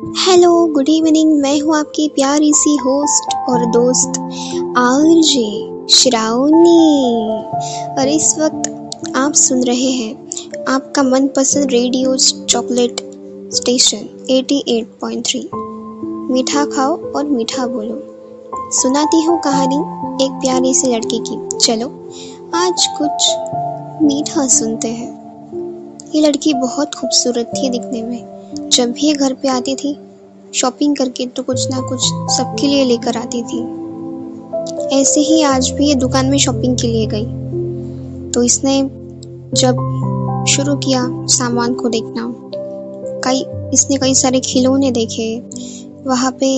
Hello, good evening. मैं हूँ आपकी प्यारी सी होस्ट और दोस्त आरजे श्रावणी। और इस वक्त आप सुन रहे हैं आपका मनपसंद रेडियो चॉकलेट स्टेशन 88.3। मीठा खाओ और मीठा बोलो। सुनाती हूँ कहानी एक प्यारी सी लड़की की। चलो आज कुछ मीठा सुनते हैं। ये लड़की बहुत खूबसूरत थी दिखने में। जब भी ये घर पे आती थी शॉपिंग करके तो कुछ ना कुछ सबके लिए लेकर आती थी। ऐसे ही आज भी ये दुकान में शॉपिंग के लिए गई तो इसने जब शुरू किया सामान को देखना, इसने कई सारे खिलौने देखे, वहाँ पे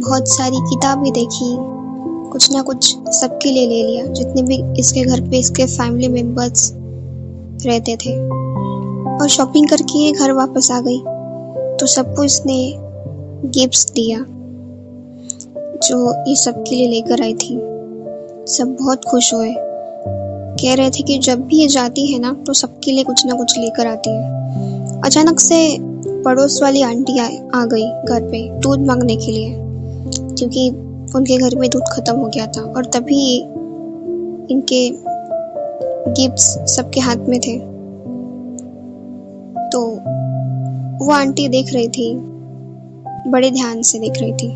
बहुत सारी किताबें देखी, कुछ ना कुछ सबके लिए ले लिया। जितने भी इसके घर पे इसके फैमिली मेंबर्स रहते थे। और शॉपिंग करके ये घर वापस आ गई तो सबको इसने गिफ्ट्स दिया जो ये सबके लिए लेकर आई थी। सब बहुत खुश हुए, कह रहे थे कि जब भी ये जाती है ना तो सबके लिए कुछ ना कुछ लेकर आती है। अचानक से पड़ोस वाली आंटी आ गई घर पे दूध मांगने के लिए, क्योंकि उनके घर में दूध खत्म हो गया था। और तभी इनके गिफ्ट्स सबके हाथ में थे। तो वो आंटी देख रही थी, बड़े ध्यान से देख रही थी।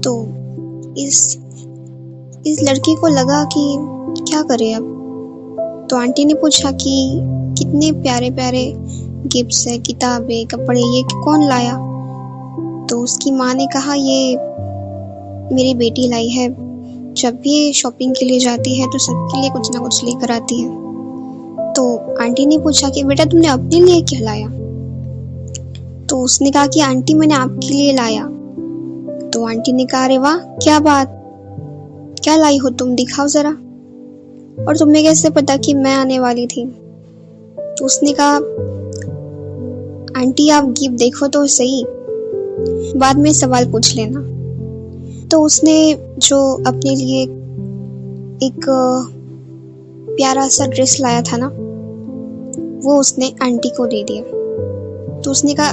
तो इस लड़की को लगा कि क्या करे अब। तो आंटी ने पूछा कि कितने प्यारे प्यारे गिफ्ट्स है, किताबें, कपड़े, ये कौन लाया। तो उसकी माँ ने कहा ये मेरी बेटी लाई है। जब भी ये शॉपिंग के लिए जाती है तो सबके लिए कुछ ना कुछ लेकर आती है। तो आंटी ने पूछा कि बेटा तुमने अपने लिए क्या लाया। तो उसने कहा कि आंटी मैंने आपके लिए लाया। तो आंटी ने कहा अरे वाह, क्या बात, क्या लाई हो तुम, दिखाओ जरा। और तुम्हें कैसे पता कि मैं आने वाली थी। तो उसने कहा आंटी आप गिफ्ट देखो तो सही, बाद में सवाल पूछ लेना। तो उसने जो अपने लिए एक प्यारा सा ड्रेस लाया था ना, वो उसने आंटी को दे दिया। तो उसने कहा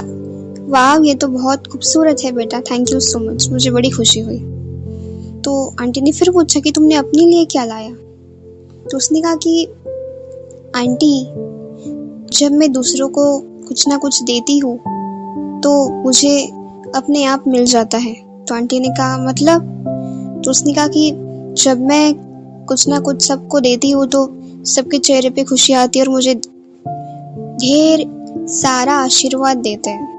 वाह ये तो बहुत खूबसूरत है बेटा, थैंक यू सो मच, मुझे बड़ी खुशी हुई। तो आंटी ने फिर पूछा कि तुमने अपने लिए क्या लाया। तो उसने कहा कि आंटी जब मैं दूसरों को कुछ ना कुछ देती हूँ तो मुझे अपने आप मिल जाता है। तो आंटी ने कहा मतलब। तो उसने कहा कि जब मैं कुछ ना कुछ सबको देती हूँ तो सबके चेहरे पे खुशी आती है और मुझे ढेर सारा आशीर्वाद देते हैं,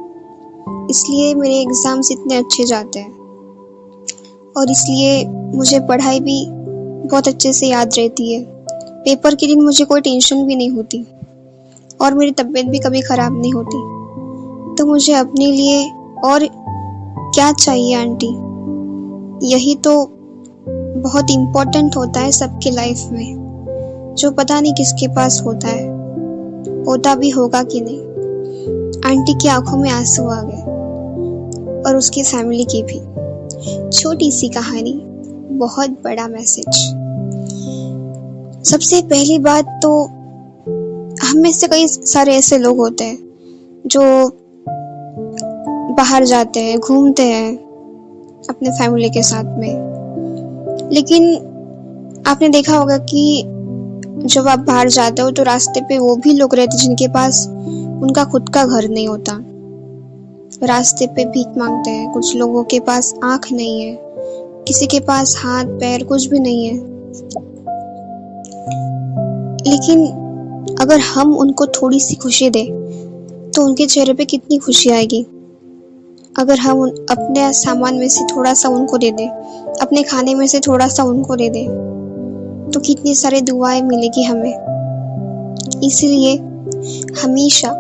इसलिए मेरे एग्जाम्स इतने अच्छे जाते हैं और इसलिए मुझे पढ़ाई भी बहुत अच्छे से याद रहती है। पेपर के दिन मुझे कोई टेंशन भी नहीं होती और मेरी तबीयत भी कभी खराब नहीं होती। तो मुझे अपने लिए और क्या चाहिए आंटी। यही तो बहुत इम्पोर्टेंट होता है सबके लाइफ में, जो पता नहीं किसके पास होता है, होता भी होगा कि नहीं। आंटी की आंखों में आंसू आ गए और उसकी फैमिली की भी। छोटी सी कहानी, बहुत बड़ा मैसेज। सबसे पहली बात तो हम में से कई सारे ऐसे लोग होते हैं जो बाहर जाते हैं, घूमते हैं अपने फैमिली के साथ में, लेकिन आपने देखा होगा कि जब आप बाहर जाते हो तो रास्ते पे वो भी लोग रहते जिनके पास उनका खुद का घर नहीं होता, रास्ते पे भीख मांगते हैं। कुछ लोगों के पास आंख नहीं है, किसी के पास हाथ पैर कुछ भी नहीं है। लेकिन अगर हम उनको थोड़ी सी खुशी दें तो उनके चेहरे पे कितनी खुशी आएगी। अगर हम अपने सामान में से थोड़ा सा उनको दे दें, अपने खाने में से थोड़ा सा उनको दे दें, तो कितनी सारी दुआएं मिलेगी हमें। इसलिए हमेशा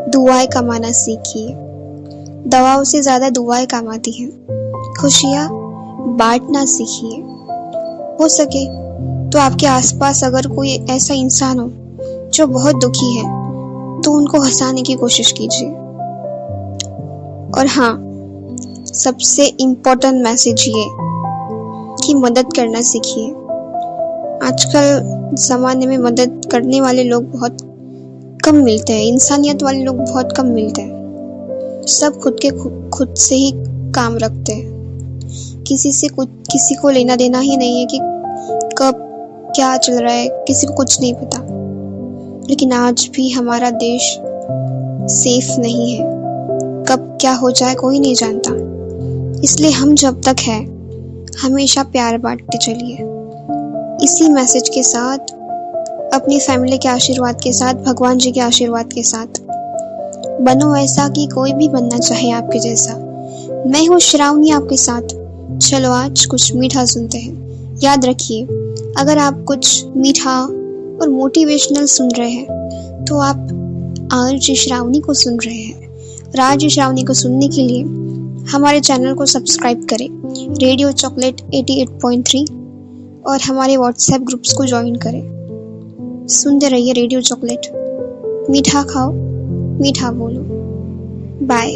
दुआएं कमाना सीखिए। दवाओं से ज्यादा दुआएं कमाती हैं। खुशियाँ बांटना सीखिए। हो सके तो आपके आसपास अगर कोई ऐसा इंसान हो जो बहुत दुखी है तो उनको हंसाने की कोशिश कीजिए। और हाँ, सबसे इम्पोर्टेंट मैसेज ये कि मदद करना सीखिए। आजकल ज़माने में मदद करने वाले लोग बहुत कम मिलते हैं, इंसानियत वाले लोग बहुत कम मिलते हैं। सब खुद से ही काम रखते हैं। किसी को लेना देना ही नहीं है कि कब क्या चल रहा है, किसी को कुछ नहीं पता। लेकिन आज भी हमारा देश सेफ नहीं है, कब क्या हो जाए कोई नहीं जानता। इसलिए हम जब तक है हमेशा प्यार बांटते चलिए। इसी मैसेज के साथ, अपनी फैमिली के आशीर्वाद के साथ, भगवान जी के आशीर्वाद के साथ, बनो ऐसा कि कोई भी बनना चाहे आपके जैसा। मैं हूँ श्रावणी आपके साथ। चलो आज कुछ मीठा सुनते हैं। याद रखिए, अगर आप कुछ मीठा और मोटिवेशनल सुन रहे हैं तो आप आरजे श्रावणी को सुन रहे हैं। और आरजे श्रावणी को सुनने के लिए हमारे चैनल को सब्सक्राइब करें, रेडियो चॉकलेट 88.3, और हमारे व्हाट्सएप ग्रुप्स को ज्वाइन करें। सुनते रहिए रेडियो चॉकलेट। मीठा खाओ, मीठा बोलो। बाय।